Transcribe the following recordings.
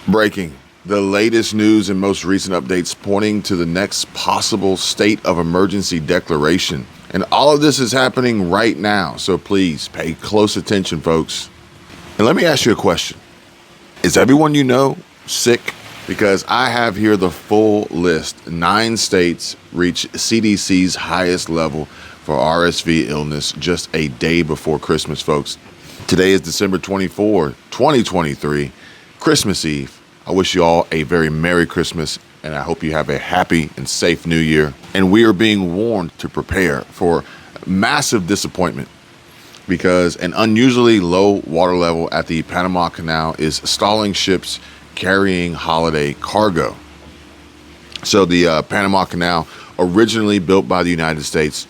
Breaking. The latest news and most recent updates pointing to the next possible state of emergency declaration. And all of this is happening right now. So please pay close attention, folks. And let me ask you a question. Is everyone you know sick? Because I have here the full list. 9 states reach CDC's highest level for RSV illness just a day before Christmas, folks. Today is December 24, 2023, Christmas Eve. I wish you all a very Merry Christmas, and I hope you have a happy and safe New Year. And we are being warned to prepare for massive disappointment because an unusually low water level at the Panama Canal is stalling ships carrying holiday cargo. So the Panama Canal, originally built by the United States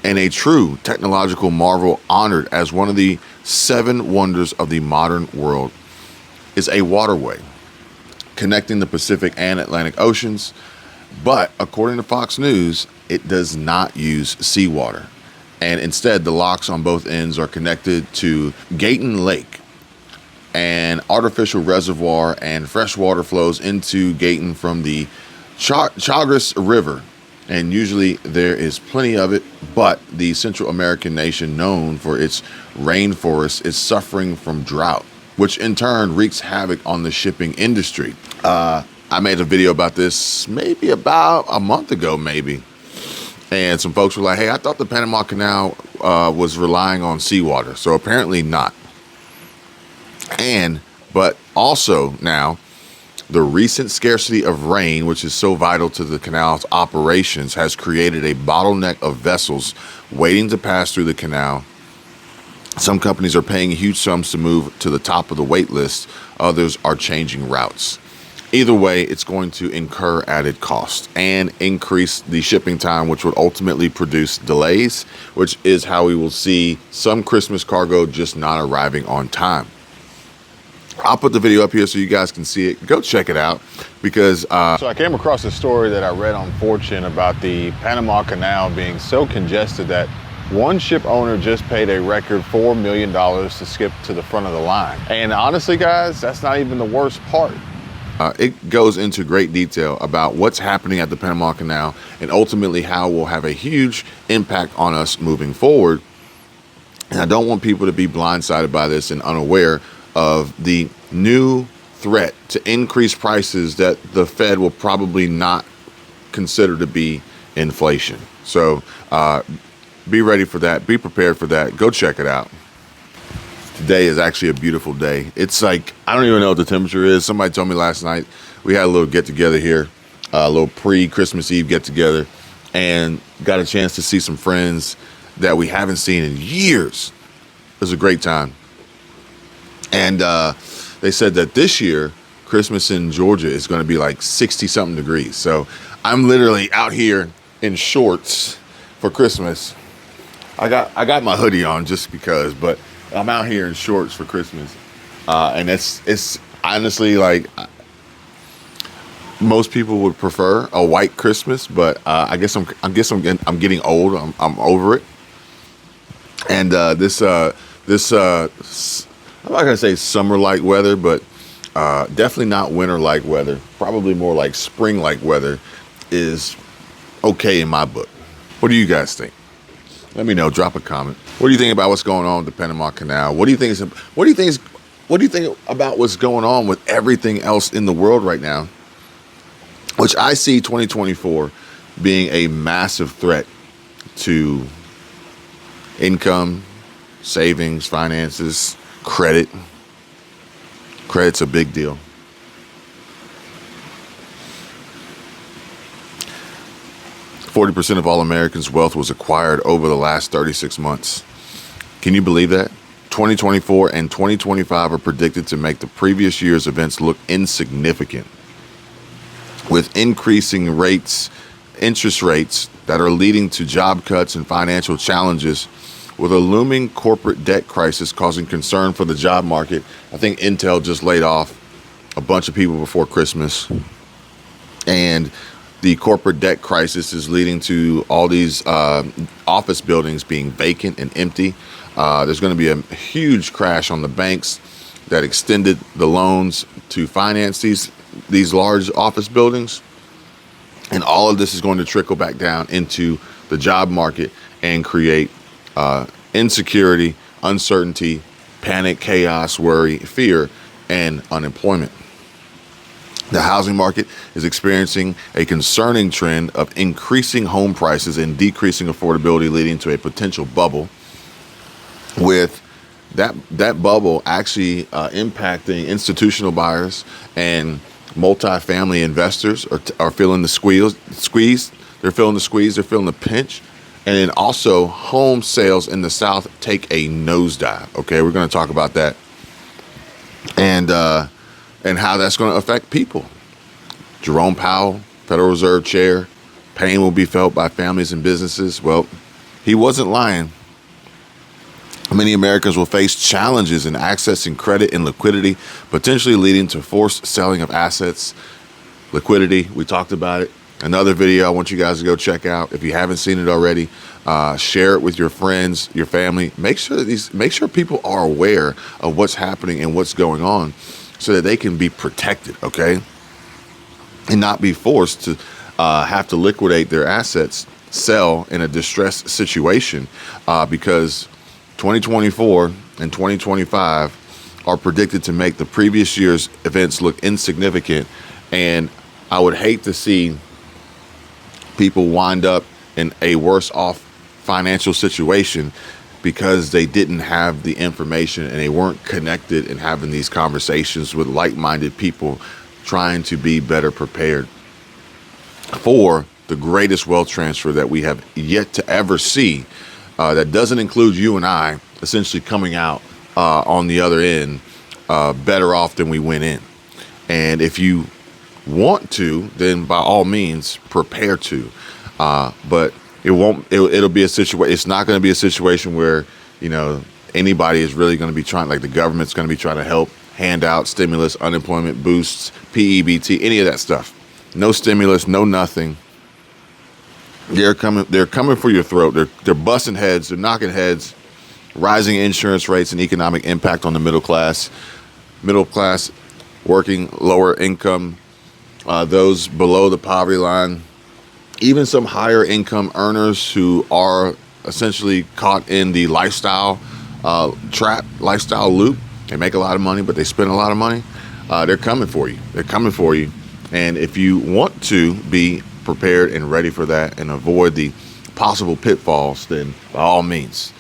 and a true technological marvel honored as one of the 7 wonders of the modern world, is a waterway connecting the Pacific and Atlantic Oceans. But according to Fox News, it does not use seawater. And instead, the locks on both ends are connected to Gatun Lake, an artificial reservoir, and fresh water flows into Gatun from the Chagres River. And usually there is plenty of it, but the Central American nation known for its rainforest is suffering from drought, which in turn wreaks havoc on the shipping industry. I made a video about this maybe about a month ago, and some folks were like, hey, I thought the Panama Canal was relying on seawater. So apparently not. But also now, the recent scarcity of rain, which is so vital to the canal's operations, has created a bottleneck of vessels waiting to pass through the canal. Some companies are paying huge sums to move to the top of the wait list. Others are changing routes. Either way, it's going to incur added cost and increase the shipping time, which would ultimately produce delays, which is how we will see some Christmas cargo just not arriving on time. I'll put the video up here so you guys can see it. Go check it out because... So I came across a story that I read on Fortune about the Panama Canal being so congested that one ship owner just paid a record $4 million to skip to the front of the line. And honestly, guys, that's not even the worst part. It goes into great detail about what's happening at the Panama Canal and ultimately how it will have a huge impact on us moving forward. And I don't want people to be blindsided by this and unaware of the new threat to increase prices that the Fed will probably not consider to be inflation. So be ready for that. Be prepared for that. Go check it out. Today is actually a beautiful day. It's like, I don't even know what the temperature is. Somebody told me last night we had a little get together here, a little pre-Christmas Eve get together, and got a chance to see some friends that we haven't seen in years. It was a great time. And they said that this year, Christmas in Georgia is going to be like 60 something degrees. So I'm literally out here in shorts for Christmas. I got my hoodie on just because, but I'm out here in shorts for Christmas. And it's honestly like most people would prefer a white Christmas, but I guess I'm getting old. I'm over it. And this I'm not gonna say summer-like weather, but definitely not winter-like weather. Probably more like spring-like weather is okay in my book. What do you guys think? Let me know. Drop a comment. What do you think about what's going on with the Panama Canal? What do you think about what's going on with everything else in the world right now? Which I see 2024 being a massive threat to income, savings, finances, credit. Credit's a big deal. %40 of all Americans' wealth was acquired over the last 36 months. Can you believe that? 2024 and 2025 are predicted to make the previous year's events look insignificant. With increasing interest rates that are leading to job cuts and financial challenges, with a looming corporate debt crisis causing concern for the job market. I think Intel just laid off a bunch of people before Christmas. And the corporate debt crisis is leading to all these office buildings being vacant and empty. There's going to be a huge crash on the banks. that extended the loans to finance these large office buildings. And all of this is going to trickle back down into the job market and create insecurity, uncertainty, panic, chaos, worry, fear, and unemployment. The housing market is experiencing a concerning trend of increasing home prices and decreasing affordability, leading to a potential bubble, with that bubble actually impacting institutional buyers, and multifamily investors are feeling the squeeze. They're feeling the squeeze. They're feeling the pinch. And then also home sales in the South take a nosedive. Okay, we're going to talk about that, and how that's going to affect people. Jerome Powell, Federal Reserve Chair, pain will be felt by families and businesses. Well, he wasn't lying. Many Americans will face challenges in accessing credit and liquidity, potentially leading to forced selling of assets. Liquidity, we talked about it. Another video I want you guys to go check out. If you haven't seen it already, share it with your friends, your family. Make sure people are aware of what's happening and what's going on, so that they can be protected, okay? And not be forced to have to liquidate their assets, sell in a distressed situation, because 2024 and 2025 are predicted to make the previous year's events look insignificant. And I would hate to see people wind up in a worse off financial situation because they didn't have the information and they weren't connected and having these conversations with like-minded people trying to be better prepared for the greatest wealth transfer that we have yet to ever see, that doesn't include you and I essentially coming out on the other end better off than we went in. And if you want to, then by all means prepare to, but it'll be a situation. It's not going to be a situation where, anybody is really going to be trying, like the government's going to be trying to help hand out stimulus, unemployment boosts, PEBT, any of that stuff. No stimulus, no nothing. They're coming for your throat. They're busting heads. They're knocking heads. Rising insurance rates and economic impact on the middle class, working, lower income, those below the poverty line, even some higher income earners who are essentially caught in the lifestyle loop. They make a lot of money, but they spend a lot of money. They're coming for you. And if you want to be prepared and ready for that and avoid the possible pitfalls, then by all means,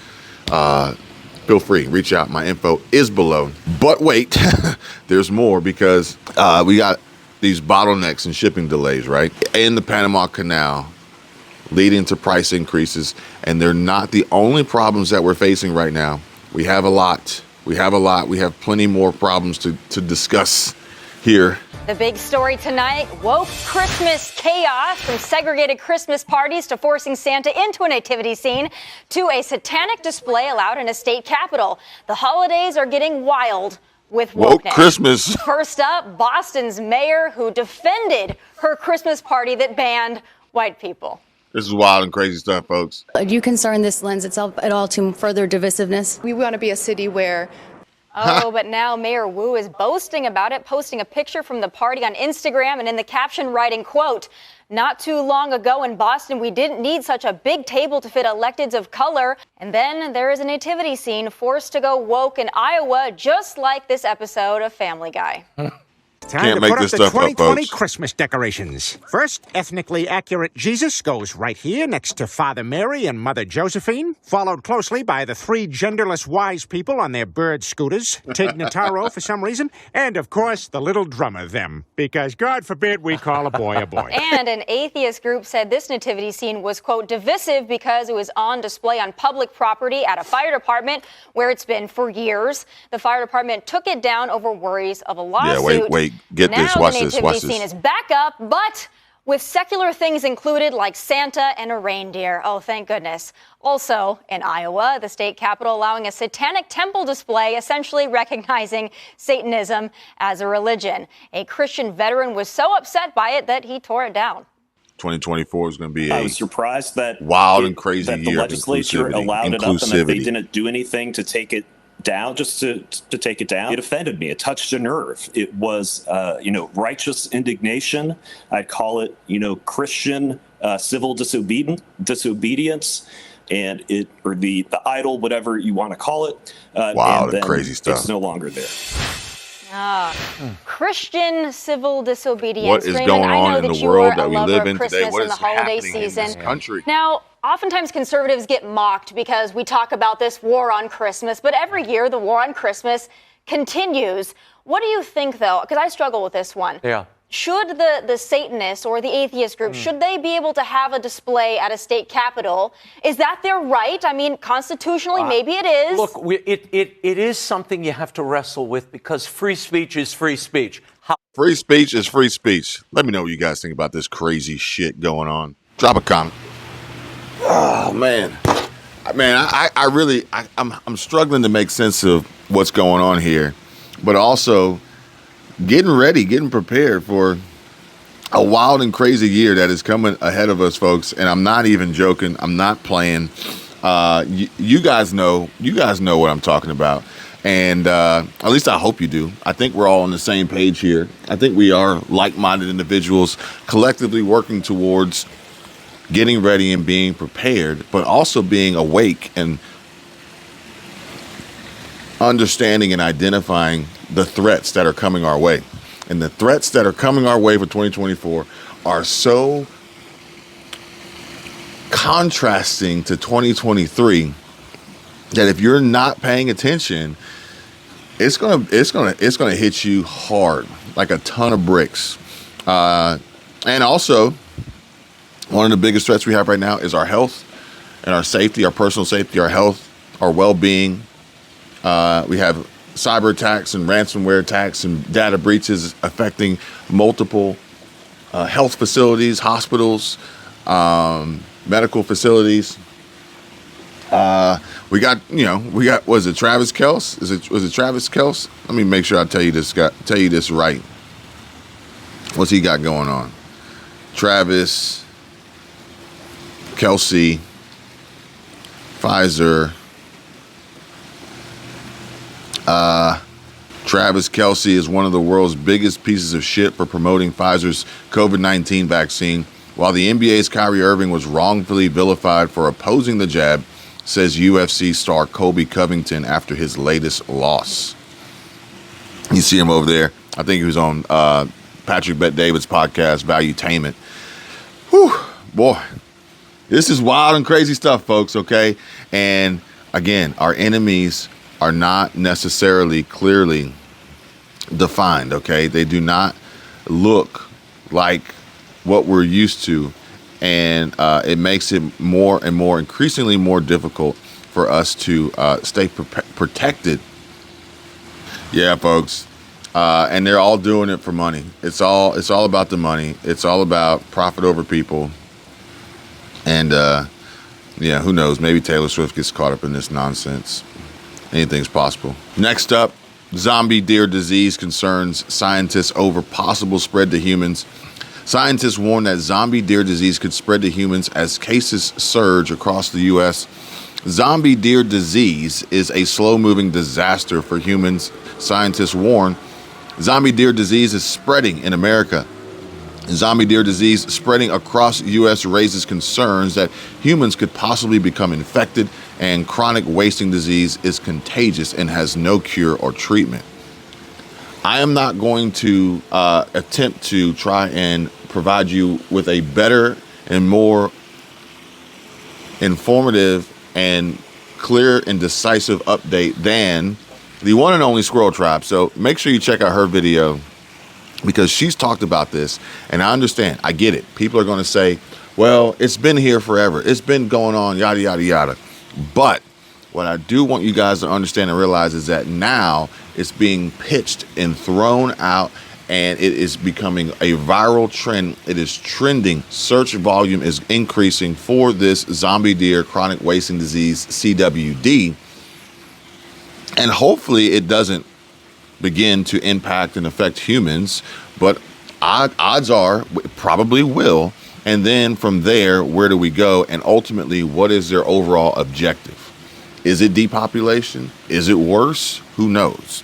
feel free, reach out. My info is below. But wait, there's more, because we got these bottlenecks and shipping delays, right? In the Panama Canal, leading to price increases. And they're not the only problems that we're facing right now. We have a lot. We have plenty more problems to discuss here. The big story tonight, woke Christmas chaos, from segregated Christmas parties to forcing Santa into a nativity scene to a satanic display allowed in a state capitol. The holidays are getting wild with wokeness. Woke Christmas. First up, Boston's mayor, who defended her Christmas party that banned white people. This is wild and crazy stuff, folks. Are you concerned this lends itself at all to further divisiveness? We want to be a city where... Oh, but now Mayor Wu is boasting about it, posting a picture from the party on Instagram, and in the caption writing, quote, "Not too long ago in Boston, we didn't need such a big table to fit electeds of color." And then there is a nativity scene forced to go woke in Iowa, just like this episode of Family Guy. Time to put up the 2020 Christmas decorations. First, ethnically accurate Jesus goes right here next to Father Mary and Mother Josephine, followed closely by the three genderless wise people on their bird scooters, Tig Notaro for some reason, and of course the little drummer, them, because God forbid we call a boy a boy. And an atheist group said this nativity scene was, quote, divisive because it was on display on public property at a fire department where it's been for years. The fire department took it down over worries of a lawsuit. Yeah, wait. Get now this. Watch the this. nativity scene is back up, but with secular things included like Santa and a reindeer. Oh, thank goodness. Also, in Iowa, the state capitol allowing a satanic temple display, essentially recognizing Satanism as a religion. A Christian veteran was so upset by it that he tore it down. 2024 is going to be I was surprised that wild and crazy that the year legislature allowed it up and that they didn't do anything to take it down, just to take it down. It offended me. It touched a nerve. It was, righteous indignation. I'd call it, Christian civil disobedience, and the idol, whatever you want to call it. Wow, and the crazy stuff. It's no longer there. Christian civil disobedience. What is Raymond, going I know on in that the world that we you are a live lover in of Christmas today? What and is the holiday happening in season. this country? Now, oftentimes conservatives get mocked because we talk about this war on Christmas, but every year the war on Christmas continues. What do you think, though? Because I struggle with this one. Yeah. Should the Satanists or the atheist group, should they be able to have a display at a state capitol? Is that their right? I mean, constitutionally, maybe it is. Look, it is something you have to wrestle with because free speech is free speech. Free speech is free speech. Let me know what you guys think about this crazy shit going on. Drop a comment. Oh, man. I'm struggling to make sense of what's going on here, but also getting prepared for a wild and crazy year that is coming ahead of us, folks. And I'm not even joking. I'm not playing. You guys know what I'm talking about. And at least I hope you do. I think we're all on the same page here. I think we are like-minded individuals collectively working towards getting ready and being prepared, but also being awake and understanding and identifying the threats that are coming our way. And the threats that are coming our way for 2024 are so contrasting to 2023 that if you're not paying attention, it's gonna hit you hard, like a ton of bricks. And also, one of the biggest threats we have right now is our health and our safety, our personal safety, our health, our well-being. We have cyber attacks and ransomware attacks and data breaches affecting multiple health facilities, hospitals, medical facilities. We got, was it Travis Kelce? Was it Travis Kelce? Let me make sure I tell you this right. What's he got going on? Travis Kelce, Pfizer. Travis Kelce is one of the world's biggest pieces of shit for promoting Pfizer's COVID-19 vaccine, while the NBA's Kyrie Irving was wrongfully vilified for opposing the jab, says UFC star Kobe Covington after his latest loss. You see him over there. I think he was on Patrick Bet-David's podcast, Valuetainment. Whew, boy. This is wild and crazy stuff, folks, okay? And again, our enemies are not necessarily clearly defined, okay? They do not look like what we're used to, and it makes it more and more, increasingly more difficult for us to stay protected. Yeah, folks, and they're all doing it for money. It's all about the money. It's all about profit over people. And who knows? Maybe Taylor Swift gets caught up in this nonsense. Anything's possible. Next up, zombie deer disease concerns scientists over possible spread to humans. Scientists warn that zombie deer disease could spread to humans as cases surge across the U.S. Zombie deer disease is a slow-moving disaster for humans, scientists warn. Zombie deer disease is spreading in America. Zombie deer disease spreading across the U.S. raises concerns that humans could possibly become infected, and chronic wasting disease is contagious and has no cure or treatment. I am not going to attempt to try and provide you with a better and more informative and clear and decisive update than the one and only Squirrel Tribe. So make sure you check out her video, because she's talked about this, and I understand. I get it. People are going to say, well, it's been here forever. It's been going on, yada, yada, yada. But what I do want you guys to understand and realize is that now it's being pitched and thrown out, and it is becoming a viral trend. It is trending. Search volume is increasing for this zombie deer chronic wasting disease, CWD. And hopefully it doesn't begin to impact and affect humans, but odds are it probably will. And then from there, where do we go? And ultimately, what is their overall objective? Is it depopulation? Is it worse? Who knows?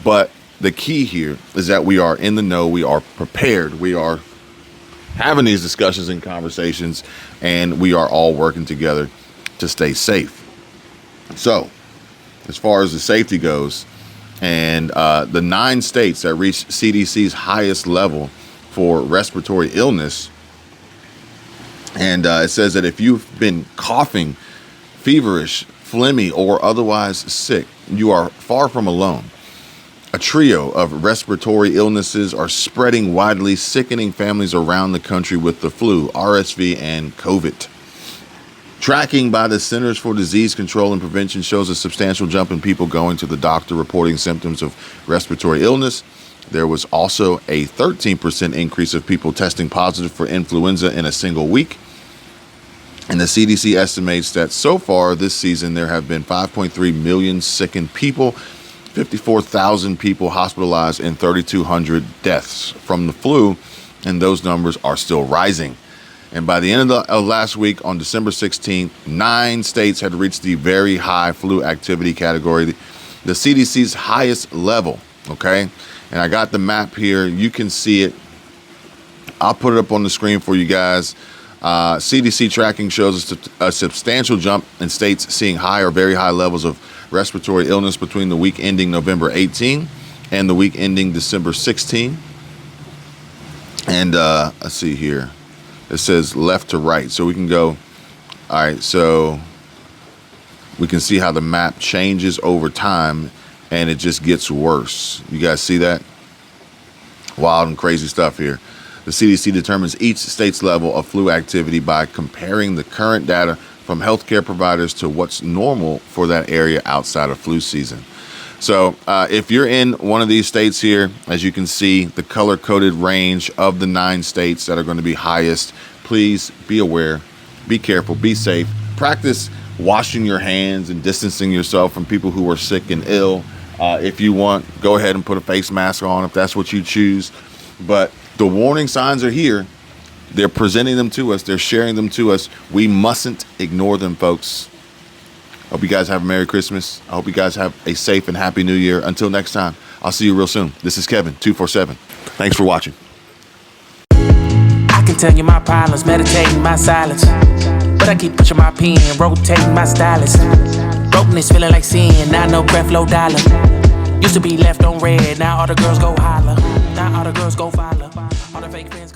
But the key here is that we are in the know. We are prepared. We are having these discussions and conversations, and we are all working together to stay safe. So, as far as the safety goes, and the 9 states that reached CDC's highest level for respiratory illness, and it says that if you've been coughing, feverish, phlegmy, or otherwise sick, you are far from alone. A trio of respiratory illnesses are spreading widely, sickening families around the country with the flu, RSV, and COVID. Tracking by the Centers for Disease Control and Prevention shows a substantial jump in people going to the doctor reporting symptoms of respiratory illness. There was also a 13% increase of people testing positive for influenza in a single week. And the CDC estimates that so far this season, there have been 5.3 million sickened people, 54,000 people hospitalized, and 3,200 deaths from the flu, and those numbers are still rising. And by the end of last week, on December 16th, 9 states had reached the very high flu activity category, the CDC's highest level, okay? And I got the map here. You can see it. I'll put it up on the screen for you guys. CDC tracking shows a substantial jump in states seeing high or very high levels of respiratory illness between the week ending November 18 and the week ending December 16. And let's see here. It says left to right. So we can go. All right. So we can see how the map changes over time and it just gets worse. You guys see that? Wild and crazy stuff here. The CDC determines each state's level of flu activity by comparing the current data from healthcare providers to what's normal for that area outside of flu season. So if you're in one of these states here, as you can see, the color-coded range of the 9 states that are going to be highest, please be aware, be careful, be safe. Practice washing your hands and distancing yourself from people who are sick and ill. If you want, go ahead and put a face mask on if that's what you choose. But the warning signs are here. They're presenting them to us. They're sharing them to us. We mustn't ignore them, folks. Hope you guys have a Merry Christmas. I hope you guys have a safe and happy New Year. Until next time, I'll see you real soon. This is Kevin, 247. Thanks for watching. I can tell you my problems, meditating my silence. But I keep pushing my pen, rotating my stylus. Brokenness feeling like sin, now no breath, low dollar. Used to be left on red, now all the girls go holler. Now all the girls go follow. All the fake friends